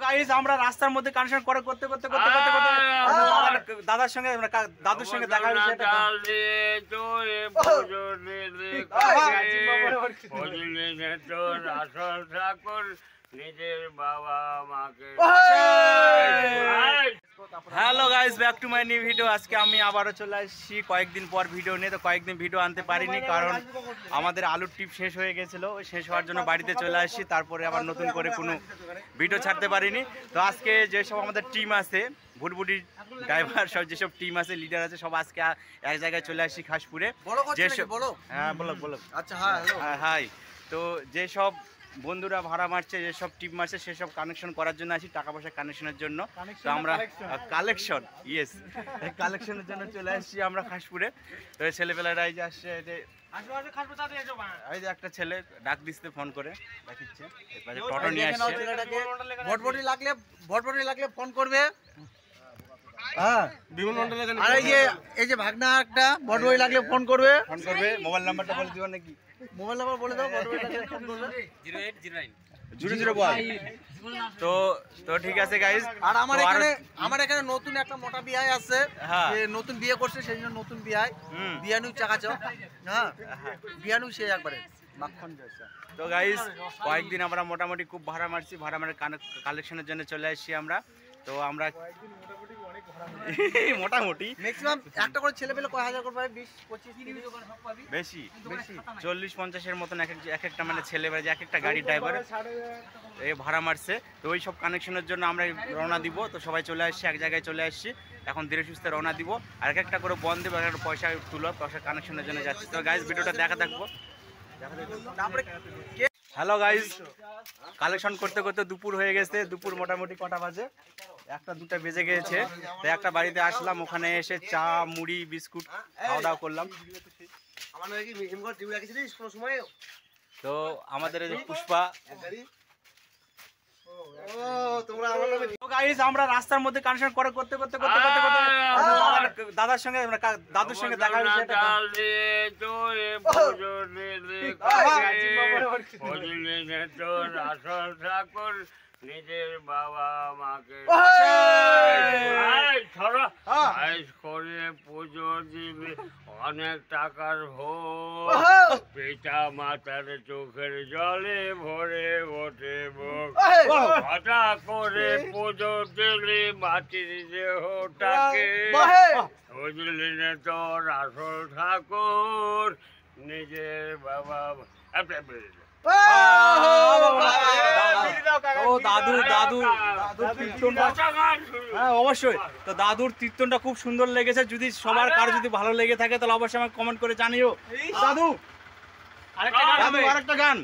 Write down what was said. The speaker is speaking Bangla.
গাইস আমরা রাস্তার মধ্যে কানেকশন করতে দাদার সঙ্গে দাদুর সঙ্গে দেখা নিজের বাবা মাকে। Hello guys, back to my new video. আজকে আমি আবারও চলে আসছি কয়েকদিন পর ভিডিও নিয়ে। তো কয়েকদিন ভিডিও আনতে পারিনি কারণ আমাদের আলুর টিপ শেষ হয়ে গেছিলো, শেষ হওয়ার জন্য বাড়িতে চলে আসছি। তারপরে আবার নতুন করে কোনো ভিডিও ছাড়তে পারিনি। তো আজকে যেসব আমাদের টিম আছে, ভুটভুটি ড্রাইভার সব যেসব টিম আছে, লিডার আছে, সব আজকে এক জায়গায় চলে আসছি খাসপুরে। যেসব হ্যাঁ বলো আচ্ছা হ্যাঁ হাই। তো যেসব বন্ধুরা ভাড়া মারছে, যেসব টিপ মারছে, সেসব কানেকশন করার জন্য আসি, টাকা পয়সা কানেকশনের জন্য। তো আমরা কালেকশন কালেকশনের জন্য চলে আসছি আমরা খাসপুরে। তো ছেলেপেলারা এই যে আসছে, এই যে একটা ছেলে ডাক দিচ্ছে ফোন করে, দেখিচ্ছে টোটো নিয়ে আসছে। ভটভটি লাগলে ফোন করবে। হ্যাঁ বিমল মন্ডল। আর এই যে ভাগনা একটা ভটভটি লাগলে ফোন করবে। মোবাইল নাম্বারটা বলে দিও নাকি? মোবাইল নাম্বার বলে দাও। ভটভটি লাগলে ফোন করবে 0809 তো ঠিক আছে গাইস। আর আমার এখানে নতুন একটা মোটা বিয়ে আছে, যে নতুন বিয়ে করছে, সেই জন্য নতুন বিয়ানু চাকাচক। হ্যাঁ বিয়ানু সে একবারে মাখন জয়সা। তো গাইস কয়েকদিন আমরা মোটামুটি খুব ভাড়া মারছি, ভাড়া মারে কালেকশনের জন্য চলে আসছি আমরা। তো আমরা মোটামুটি ম্যাক্সিমাম একটা করে ছেলে পেলে কয় হাজার করে পাবে? 20 25 30 পাবি। বেশি 40-50 এর মতন এক একটা মানে ছেলে বাজে, এক একটা গাড়ি ড্রাইভার এই ভাড়া মারছে। তো ওই সব কানেকশনের জন্য আমরা রওনা দিব। তো সবাই চলে আসছি, এক জায়গায় চলে আসছি, এখন ধীরে সুস্থে রওনা দিব। আর এক একটা করে বন্ধ দেবো, একটা পয়সা তুলো, পয়সা কানেকশনের জন্য যাচ্ছি। তো গাইস ভিডিওটা দেখা থাকবো। হ্যালো গাইস, কালেকশন করতে করতে দুপুর হয়ে গেছে। দুপুর মোটামুটি কটা বাজে? 1-2টা বেজে গিয়েছে। তো একটা বাড়িতে আসলাম, ওখানে এসে চা মুড়ি বিস্কুট খাওয়া দাওয়া করলাম। তো আমাদের এই যে পুষ্পা, আমরা রাস্তার মধ্যে কানেকশন করতে দাদার সঙ্গে দাদুর সঙ্গে দেখা নিজের বাবা মাকে করে পুজো দিবে, অনেক টাকার ভোগ, পিতা মাতার চোখের জলে ভরে ওঠে মুখ, হঠাৎ করে পুজো দিলে মাটির দেহটাকে বুঝলি না তোর আসল ঠাকুর নিজের বাবা। অবশ্যই। তো দাদুর কীর্তনটা খুব সুন্দর লেগেছে। যদি সবার কারো যদি ভালো লেগে থাকে তাহলে অবশ্যই আমাকে কমেন্ট করে জানিও। দাদু আরেকটা গান